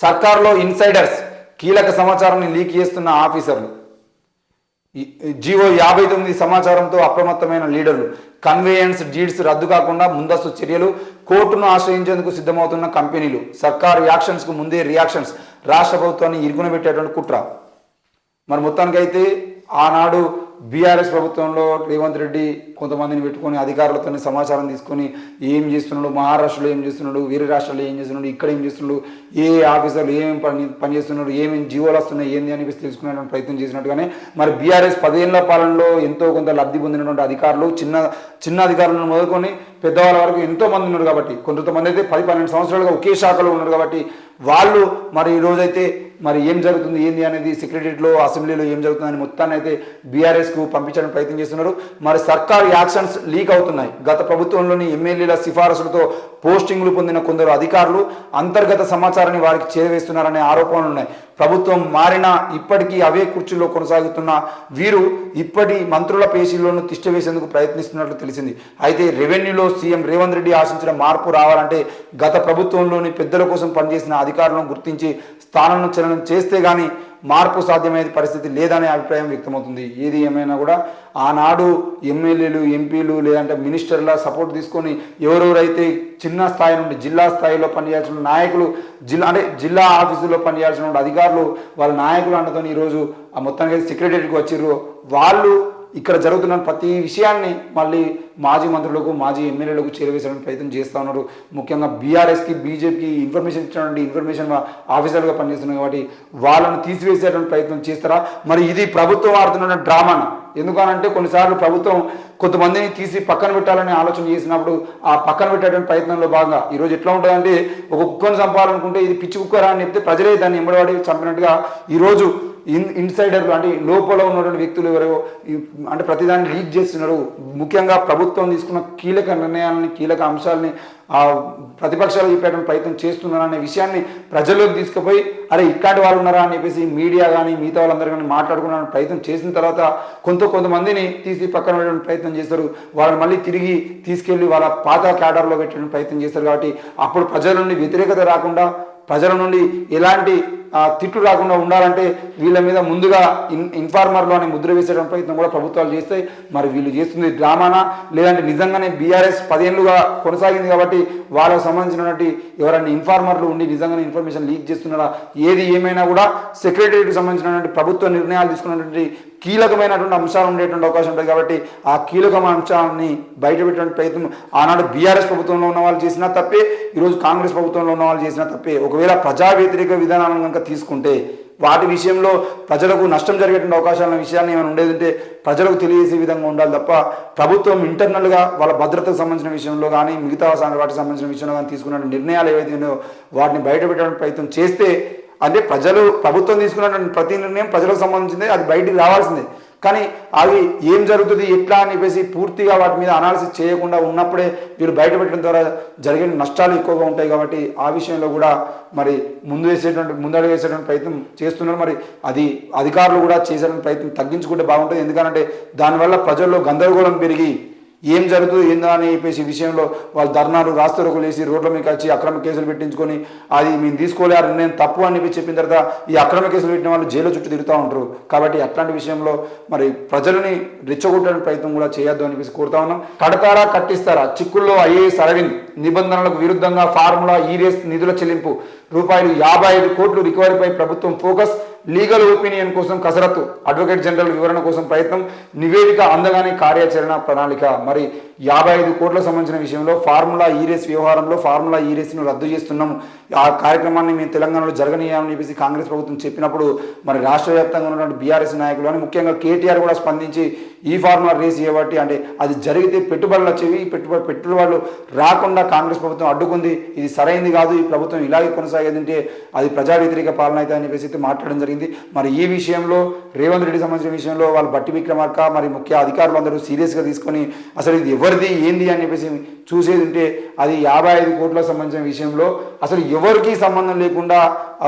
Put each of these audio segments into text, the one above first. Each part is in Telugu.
సర్కార్లో ఇన్సైడర్స్, కీలక సమాచారాన్ని లీక్ చేస్తున్న ఆఫీసర్లు. జీవో 59 సమాచారంతో అప్రమత్తమైన లీడర్లు. కన్వేయన్స్ డీడ్స్ రద్దు కాకుండా ముందస్తు చర్యలు. కోర్టును ఆశ్రయించేందుకు సిద్ధమవుతున్న కంపెనీలు. సర్కార్ యాక్షన్స్కు ముందే రియాక్షన్స్. రాష్ట్ర ప్రభుత్వాన్ని ఇరుకున పెట్టేటువంటి కుట్ర. మరి మొత్తానికైతే ఆనాడు బీఆర్ఎస్ ప్రభుత్వంలో రేవంత్ రెడ్డి కొంతమందిని పెట్టుకొని అధికారులతో సమాచారం తీసుకొని ఏం చేస్తున్నాడు, మహారాష్ట్రలో ఏం చేస్తున్నాడు, వేరే రాష్ట్రాల్లో ఏం చేస్తున్నాడు, ఇక్కడ ఏం చేస్తున్నాడు, ఏ ఆఫీసర్లు ఏమేమి పని చేస్తున్నాడు, ఏమేమి జీవోలు వస్తున్నాయి, ఏంది అని తెలుసుకునేటువంటి ప్రయత్నం చేసినట్టుగానే మరి బీఆర్ఎస్ 10 ఏళ్ల పాలనలో ఎంతో కొంత లబ్ధి పొందినటువంటి అధికారులు, చిన్న అధికారులను మొదలుకొని పెద్దవాళ్ళ వరకు ఎంతో మంది ఉన్నారు. కాబట్టి కొంతమంది అయితే 10-12 సంవత్సరాలుగా ఒకే శాఖలో ఉన్నారు. కాబట్టి వాళ్ళు మరి ఈరోజైతే మరి ఏం జరుగుతుంది ఏంది అనేది సెక్రటరీలో, అసెంబ్లీలో ఏం జరుగుతుందని మొత్తాన్ని అయితే బీఆర్ఎస్కు పంపించడానికి ప్రయత్నం చేస్తున్నారు. మరి సర్కార్ యాక్షన్స్ లీక్ అవుతున్నాయి. గత ప్రభుత్వంలోని ఎమ్మెల్యేల సిఫారసులతో పోస్టింగ్లు పొందిన కొందరు అధికారులు అంతర్గత సమాచారాన్ని వారికి చేరవేస్తున్నారనే ఆరోపణలు ఉన్నాయి. ప్రభుత్వం మారినా ఇప్పటికీ అవే కుర్చీలో కొనసాగుతున్న వీరు ఇప్పటి మంత్రుల పేషీలను తిష్టవేసేందుకు ప్రయత్నిస్తున్నట్లు తెలిసింది. అయితే రెవెన్యూలో సీఎం రేవంత్ రెడ్డి ఆశించిన మార్పు రావాలంటే గత ప్రభుత్వంలోని పెద్దల కోసం పనిచేసిన అధికారులను గుర్తించి స్థానాలను చేస్తే కానీ మార్పు సాధ్యమయ్యే పరిస్థితి లేదనే అభిప్రాయం వ్యక్తమవుతుంది. ఏది ఏమైనా కూడా ఆనాడు ఎమ్మెల్యేలు, ఎంపీలు లేదంటే మినిస్టర్ల సపోర్ట్ తీసుకొని ఎవరెవరైతే చిన్న స్థాయి నుండి జిల్లా స్థాయిలో పనిచేయాల్సిన నాయకులు, జిల్లా ఆఫీసులో పనిచేయాల్సిన అధికారులు, వాళ్ళ నాయకులు అంటతో ఈరోజు ఆ మొత్తానికి సెక్రటరీకి వచ్చిర్రు. వాళ్ళు ఇక్కడ జరుగుతున్న ప్రతి విషయాన్ని మళ్ళీ మాజీ మంత్రులకు, మాజీ ఎమ్మెల్యేలకు చేరవేసడానికి ప్రయత్నం చేస్తూ ఉన్నారు. ముఖ్యంగా బీఆర్ఎస్కి, బీజేపీకి ఇన్ఫర్మేషన్ ఇచ్చినటువంటి ఇన్ఫర్మేషన్ ఆఫీసర్లుగా పనిచేస్తున్నారు. కాబట్టి వాళ్ళను తీసివేసేటువంటి ప్రయత్నం చేస్తారా? మరి ఇది ప్రభుత్వం ఆడుతున్న డ్రామానా? ఎందుకనంటే కొన్నిసార్లు ప్రభుత్వం కొంతమందిని తీసి పక్కన పెట్టాలని ఆలోచన చేసినప్పుడు ఆ పక్కన పెట్టేటువంటి ప్రయత్నంలో భాగంగా ఈరోజు ఎట్లా ఉంటుందంటే, ఒక కుక్కను చంపాలనుకుంటే ఇది పిచ్చి కుక్కరా అని చెప్తే ప్రజలే దాన్ని ఎంబడవాడి చంపినట్టుగా ఈరోజు ఇన్సైడర్లు అంటే లోపల ఉన్నటువంటి వ్యక్తులు ఎవరో అంటే ప్రతిదాన్ని లీక్ చేస్తున్నారు. ముఖ్యంగా ప్రభుత్వం తీసుకున్న కీలక నిర్ణయాలని, కీలక అంశాలని ప్రతిపక్షాలు చెప్పేటువంటి ప్రయత్నం చేస్తున్నారు అనే విషయాన్ని ప్రజల్లోకి తీసుకుపోయి అరే ఇట్లాంటి వాళ్ళు ఉన్నారా అని చెప్పేసి మీడియా కానీ మిగతా వాళ్ళందరూ కానీ మాట్లాడుకునే ప్రయత్నం చేసిన తర్వాత కొంతమందిని తీసి పక్కన పెట్టడానికి ప్రయత్నం చేస్తారు. వాళ్ళని మళ్ళీ తిరిగి తీసుకెళ్లి వాళ్ళ పాత క్యాడర్లో పెట్టడానికి ప్రయత్నం చేస్తారు. కాబట్టి అప్పుడు ప్రజల నుండి వ్యతిరేకత రాకుండా, ప్రజల నుండి ఎలాంటి తిట్లు రాకుండా ఉండాలంటే వీళ్ళ మీద ముందుగా ఇన్ఫార్మర్లు అనే ముద్ర వేసేటువంటి ప్రయత్నం కూడా ప్రభుత్వాలు చేస్తాయి. మరి వీళ్ళు చేస్తుంది డ్రామానా లేదంటే నిజంగానే బీఆర్ఎస్ 10 ఏళ్లుగా కొనసాగింది కాబట్టి వాళ్ళకు సంబంధించినటువంటి ఎవరైనా ఇన్ఫార్మర్లు ఉండి నిజంగానే ఇన్ఫర్మేషన్ లీక్ చేస్తున్నారా? ఏది ఏమైనా కూడా సెక్రటరీకి సంబంధించినటువంటి ప్రభుత్వ నిర్ణయాలు తీసుకున్నటువంటి కీలకమైనటువంటి అంశాలు ఉండేటువంటి అవకాశం ఉంటుంది. కాబట్టి ఆ కీలకమైన అంశాన్ని బయటపెట్టడానికి ప్రయత్నం ఆనాడు బీఆర్ఎస్ ప్రభుత్వంలో ఉన్న వాళ్ళు చేసినా తప్పే, ఈరోజు కాంగ్రెస్ ప్రభుత్వంలో ఉన్న వాళ్ళు చేసినా తప్పే. ఒకవేళ ప్రజా వ్యతిరేక విధానాలను కనుక తీసుకుంటే వాటి విషయంలో ప్రజలకు నష్టం జరిగేటువంటి అవకాశాల విషయాన్ని ఏమైనా ఉండేదంటే ప్రజలకు తెలియజేసే విధంగా ఉండాలి తప్ప ప్రభుత్వం ఇంటర్నల్గా వాళ్ళ భద్రతకు సంబంధించిన విషయంలో కానీ మిగతా వాటికి సంబంధించిన విషయంలో కానీ తీసుకున్న నిర్ణయాలు ఏవైతే ఉన్నాయో వాటిని బయటపెట్టడానికి ప్రయత్నం చేస్తే అంటే ప్రభుత్వం తీసుకున్నటువంటి ప్రతి నిర్ణయం ప్రజలకు సంబంధించింది, అది బయటికి రావాల్సిందే. కానీ అవి ఏం జరుగుతుంది ఎట్లా అని చెప్పేసి పూర్తిగా వాటి మీద అనాలిసిస్ చేయకుండా ఉన్నప్పుడే వీళ్ళు బయటపెట్టడం ద్వారా జరిగే నష్టాలు ఎక్కువగా ఉంటాయి. కాబట్టి ఆ విషయంలో కూడా మరి ముందడుగు వేసేటువంటి ప్రయత్నం చేస్తున్నారు. మరి అది అధికారులు కూడా చేసేటువంటి ప్రయత్నం తగ్గించుకుంటే బాగుంటుంది. ఎందుకంటే దానివల్ల ప్రజల్లో గందరగోళం పెరిగి ఏం జరుగుతుంది ఏందా అని చెప్పేసి విషయంలో వాళ్ళు ధర్నాలు, రాస్తారోకులు వేసి రోడ్ల మీద వచ్చి అక్రమ కేసులు పెట్టించుకొని అది మేము తీసుకోలే ఆ నిర్ణయం తప్పు అని చెప్పిన తర్వాత ఈ అక్రమ కేసులు పెట్టిన వాళ్ళు జైలు చుట్టూ తిరుగుతూ ఉంటారు. కాబట్టి అట్లాంటి విషయంలో మరి ప్రజలని రెచ్చగొట్టడానికి ప్రయత్నం కూడా చేయొద్దు అని చెప్పేసి కోరుతా ఉన్నాం. కడతారా కట్టిస్తారా? చిక్కుల్లో ఐఏఎస్ అరవింద్ నిబంధనలకు విరుద్ధంగా ఫార్ములా ఈరేస్ నిధుల చెల్లింపు ₹55 కోట్లు రికవరీపై ప్రభుత్వం ఫోకస్. లీగల్ ఒపీనియన్ కోసం కసరత్తు, అడ్వకేట్ జనరల్ వివరణ కోసం ప్రయత్నం, నివేదిక అందగానే కార్యాచరణ ప్రణాళిక. మరి 55 కోట్లకు సంబంధించిన విషయంలో ఫార్ములా ఈరేస్ వ్యవహారంలో ఫార్ములా ఈరేస్ను రద్దు చేస్తున్నాము, ఆ కార్యక్రమాన్ని మేము తెలంగాణలో జరగనీయాలని చెప్పేసి కాంగ్రెస్ ప్రభుత్వం చెప్పినప్పుడు మరి రాష్ట్ర వ్యాప్తంగా ఉన్నటువంటి బీఆర్ఎస్ నాయకులు అని ముఖ్యంగా కేటీఆర్ కూడా స్పందించి ఈ ఫార్ములా రేస్ చేయబట్టి అంటే అది జరిగితే పెట్టుబడులు వచ్చేవి, పెట్టుబడులు రాకుండా కాంగ్రెస్ ప్రభుత్వం అడ్డుకుంది, ఇది సరైనది కాదు, ఈ ప్రభుత్వం ఇలాగే కొనసాగేదంటే అది ప్రజా వ్యతిరేక పాలన అయితే అని చెప్పేసి మాట్లాడడం జరిగింది. మరి ఈ విషయంలో రేవంత్ రెడ్డి సంబంధించిన విషయంలో వాళ్ళు బట్టి విక్రమార్క మరి ముఖ్య అధికారులు అందరూ సీరియస్గా తీసుకొని అసలు ఇది ఎవరిది ఏంది అని చెప్పేసి చూసేది ఉంటే అది 55 కోట్లకు సంబంధించిన విషయంలో అసలు ఎవరికి సంబంధం లేకుండా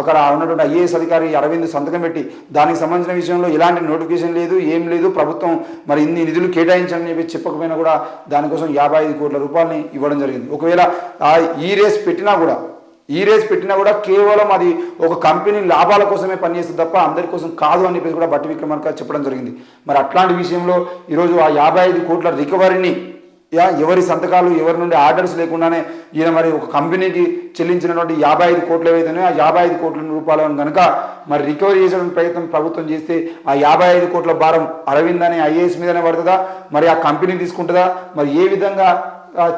అక్కడ ఉన్నటువంటి ఐఏఎస్ అధికారి అరవింద్ సంతకం పెట్టి దానికి సంబంధించిన విషయంలో ఎలాంటి నోటిఫికేషన్ లేదు, ఏం లేదు, ప్రభుత్వం మరి ఇన్ని నిధులు కేటాయించని చెప్పి చెప్పకపోయినా కూడా దానికోసం 55 కోట్ల రూపాయలని ఇవ్వడం జరిగింది. ఒకవేళ ఈ రేస్ పెట్టినా కూడా ఈ రేస్ పెట్టినా కూడా కేవలం అది ఒక కంపెనీ లాభాల కోసమే పనిచేస్తుంది తప్ప అందరి కోసం కాదు అని చెప్పేసి కూడా బట్టి విక్రమార్క చెప్పడం జరిగింది. మరి అట్లాంటి విషయంలో ఈరోజు ఆ 55 కోట్ల రికవరీని ఎవరి సంతకాలు ఎవరి నుండి ఆర్డర్స్ లేకుండానే ఈయన మరి ఒక కంపెనీకి చెల్లించినటువంటి 55 కోట్లు ఏవైతేనే ఆ 55 కోట్ల రూపాయలను కనుక మరి రికవరీ చేసే ప్రయత్నం ప్రభుత్వం చేస్తే ఆ 55 కోట్ల భారం అరవింద్ అనే ఐఏఎస్ మీదనే పడుతుందా, మరి ఆ కంపెనీ తీసుకుంటుందా, మరి ఏ విధంగా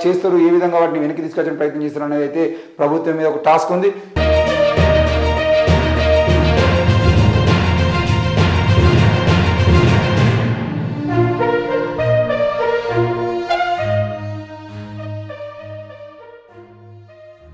చేస్తారు, ఏ విధంగా వాటిని వెనక్కి తీసుకొచ్చే ప్రయత్నం చేస్తారు అనేది అయితే ప్రభుత్వం మీద ఒక టాస్క్ ఉంది.